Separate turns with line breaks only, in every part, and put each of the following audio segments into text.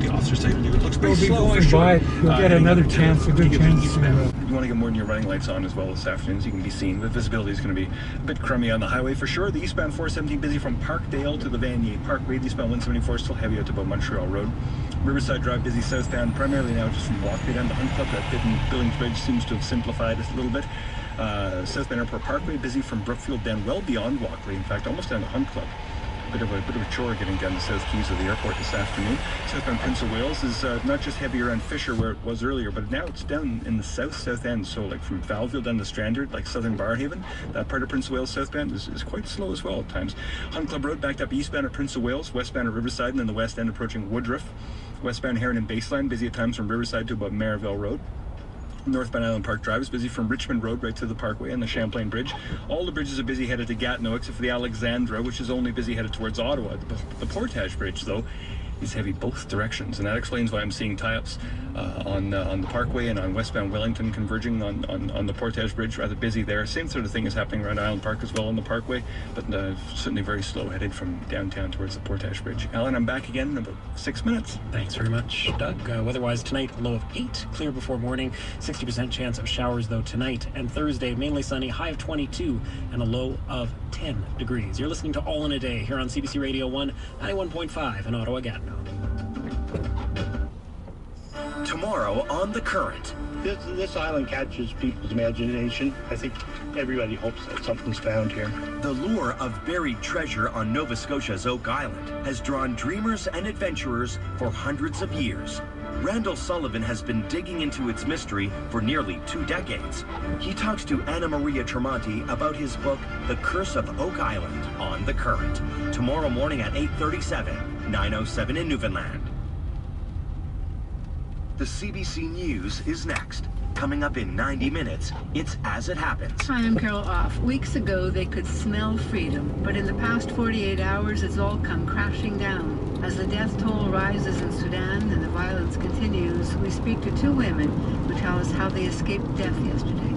the officer's saying it looks pretty
We'll be
slow.
going
For sure.
by. You'll get another chance, a good chance.
You want to get more than your running lights on as well this afternoon so you can be seen. The visibility is going to be a bit crummy on the highway for sure. The eastbound 417 busy from Parkdale to the Vanier Parkway. The eastbound 174 still heavy out to about Montreal Road. Riverside Drive busy southbound, primarily now just from Walkley down to Hunt Club. That bit in Billings Bridge seems to have simplified it a little bit. Southbound Airport Parkway busy from Brookfield down well beyond Walkley. In fact, almost down to Hunt Club. Bit of a chore getting down the south quays of the airport this afternoon. Southbound Prince of Wales is not just heavy around Fisher where it was earlier, but now it's down in the south end. So like from Valville down to Strandard, like Southern Barhaven, that part of Prince of Wales southbound is quite slow as well at times. Hunt Club Road backed up eastbound at Prince of Wales, westbound at Riverside, and then the west end approaching Woodruff. Westbound Heron and Baseline busy at times from Riverside to about Maryville Road. Northbound Island Park Drive is busy from Richmond Road right to the Parkway and the Champlain Bridge. All the bridges are busy headed to Gatineau except for the Alexandra, which is only busy headed towards Ottawa. The Portage Bridge, though, is heavy both directions, and that explains why I'm seeing tie-ups on the Parkway and on westbound Wellington converging on the Portage Bridge. Rather busy there. Same sort of thing is happening around Island Park as well on the Parkway, but certainly very slow headed from downtown towards the Portage Bridge. Alan, I'm back again in about 6 minutes.
Thanks very much, Doug. Weather-wise tonight, low of 8, clear before morning, 60% chance of showers though tonight, and Thursday mainly sunny, high of 22 and a low of 10 degrees. You're listening to All in a Day here on CBC Radio 1, 91.5 in Ottawa, Gatineau.
Tomorrow on The Current.
This island catches people's imagination. I think everybody hopes that something's found here.
The lure of buried treasure on Nova Scotia's Oak Island has drawn dreamers and adventurers for hundreds of years. Randall Sullivan has been digging into its mystery for nearly 2 decades. He talks to Anna Maria Tremonti about his book, The Curse of Oak Island, on The Current. Tomorrow morning at 8:37, 9:07 in Newfoundland. The CBC News is next. Coming up in 90 minutes, it's As It Happens.
Hi, I'm Carol Off. Weeks ago, they could smell freedom, but in the past 48 hours, it's all come crashing down. As the death toll rises in Sudan and the violence continues, we speak to 2 women who tell us how they escaped death yesterday.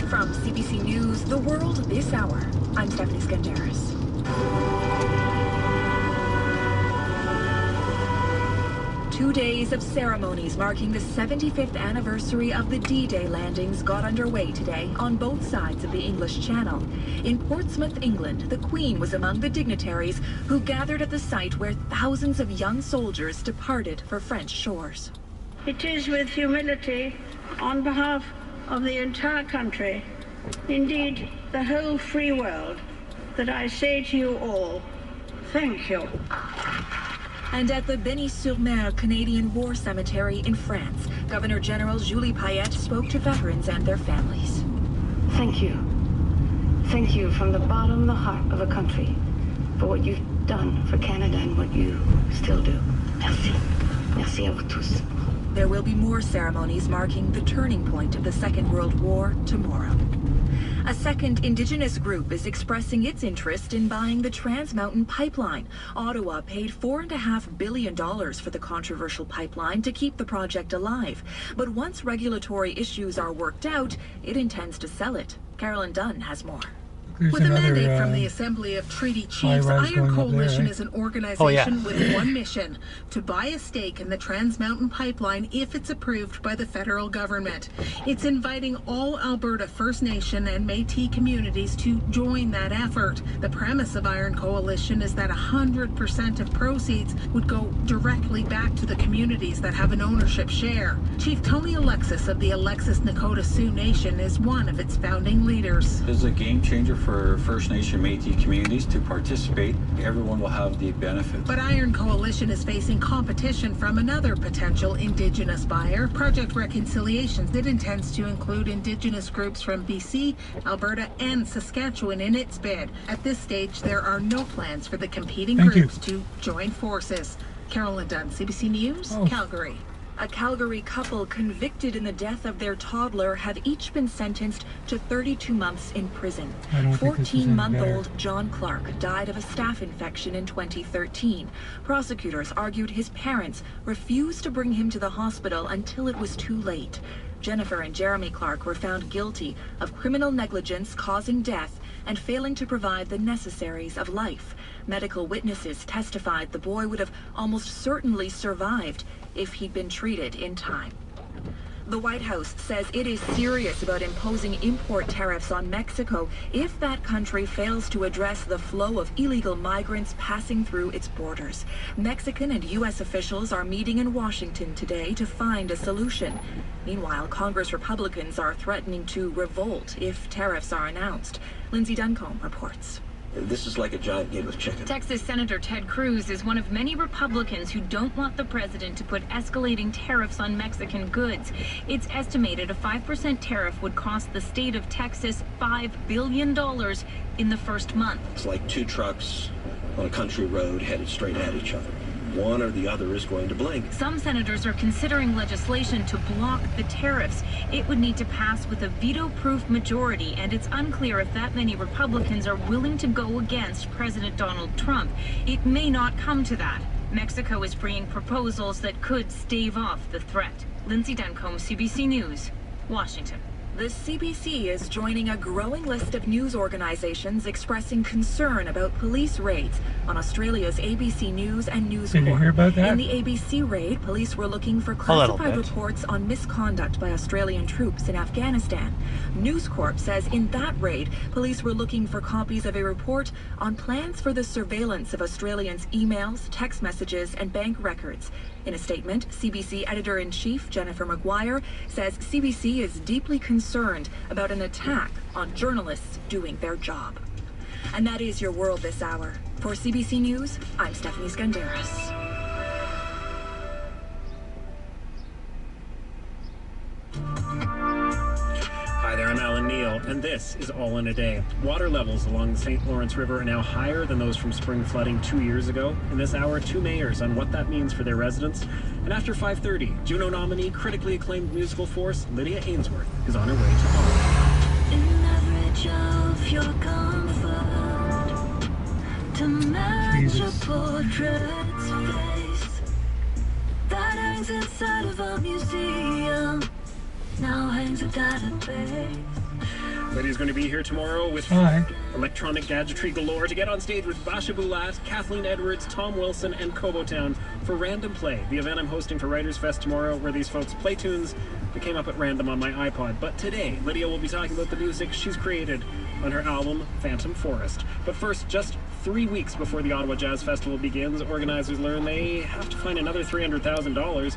From CBC News, The World This Hour, I'm Stephanie Skandaris. 2 days of ceremonies marking the 75th anniversary of the D-Day landings got underway today on both sides of the English Channel. In Portsmouth, England, the Queen was among the dignitaries who gathered at the site where thousands of young soldiers departed for French shores.
It is with humility on behalf of the entire country, indeed the whole free world, that I say to you all, thank you.
And at the Benny-sur-Mer Canadian War Cemetery in France, Governor General Julie Payette spoke to veterans and their families.
Thank you. Thank you from the bottom of the heart of a country for what you've done for Canada and what you still do. Merci. Merci à vous tous.
There will be more ceremonies marking the turning point of the Second World War tomorrow. A second Indigenous group is expressing its interest in buying the Trans Mountain Pipeline. Ottawa paid $4.5 billion for the controversial pipeline to keep the project alive. But once regulatory issues are worked out, it intends to sell it. Carolyn Dunn has more.
With a mandate from the Assembly of Treaty Chiefs, Iron Coalition is an organization with one mission: to buy a stake in the Trans Mountain Pipeline if it's approved by the federal government. It's inviting all Alberta First Nation and Métis communities to join that effort. The premise of Iron Coalition is that 100% of proceeds would go directly back to the communities that have an ownership share. Chief Tony Alexis of the Alexis Nakota Sioux Nation is one of its founding leaders.
This is a game changer for First Nation Métis communities to participate. Everyone will have the benefit.
But Iron Coalition is facing competition from another potential Indigenous buyer, Project Reconciliation. It intends to include Indigenous groups from BC, Alberta, and Saskatchewan in its bid. At this stage, there are no plans for the competing groups to join forces. Carolyn Dunn, CBC News, Calgary.
A Calgary couple convicted in the death of their toddler have each been sentenced to 32 months in prison. 14-month-old John Clark died of a staph infection in 2013. Prosecutors argued his parents refused to bring him to the hospital until it was too late. Jennifer and Jeremy Clark were found guilty of criminal negligence causing death and failing to provide the necessaries of life. Medical witnesses testified the boy would have almost certainly survived if he'd been treated in time. The White House says it is serious about imposing import tariffs on Mexico if that country fails to address the flow of illegal migrants passing through its borders. Mexican and U.S. officials are meeting in Washington today to find a solution. Meanwhile, Congress Republicans are threatening to revolt if tariffs are announced. Lindsay Duncombe reports.
This is like a giant game of chicken.
Texas Senator Ted Cruz is one of many Republicans who don't want the president to put escalating tariffs on Mexican goods. It's estimated a 5% tariff would cost the state of Texas $5 billion in the first month.
It's like two trucks on a country road headed straight at each other. One or the other is going to blink.
Some senators are considering legislation to block the tariffs. It would need to pass with a veto-proof majority, and it's unclear if that many Republicans are willing to go against President Donald Trump. It may not come to that. Mexico is bringing proposals that could stave off the threat. Lindsay Duncombe, CBC News, Washington.
The CBC is joining a growing list of news organizations expressing concern about police raids on Australia's ABC News and News Corp.
Did you hear about that?
In the ABC raid, police were looking for classified reports on misconduct by Australian troops in Afghanistan. News Corp says in that raid, police were looking for copies of a report on plans for the surveillance of Australians' emails, text messages, and bank records. In a statement, CBC Editor-in-Chief Jennifer Maguire says CBC is deeply concerned about an attack on journalists doing their job. And that is your world this hour. For CBC News, I'm Stephanie Skandaris.
Hi there, I'm Alan Neal, and this is All in a Day. Water levels along the St. Lawrence River are now higher than those from spring flooding 2 years ago. In this hour, two mayors on what that means for their residents. And after 5:30, Juno nominee, critically acclaimed musical force Lydia Ainsworth is on her way to Ottawa.
In average of your comfort, to match a portrait's face that hangs inside of a museum. Now hangs a database.
Lydia's going to be here tomorrow with electronic gadgetry galore to get on stage with Basha Bulat, Kathleen Edwards, Tom Wilson, and Kobotown for Random Play, the event I'm hosting for Writers Fest tomorrow, where these folks play tunes that came up at random on my iPod. But today, Lydia will be talking about the music she's created on her album Phantom Forest. But first, just 3 weeks before the Ottawa Jazz Festival begins, organizers learn they have to find another $300,000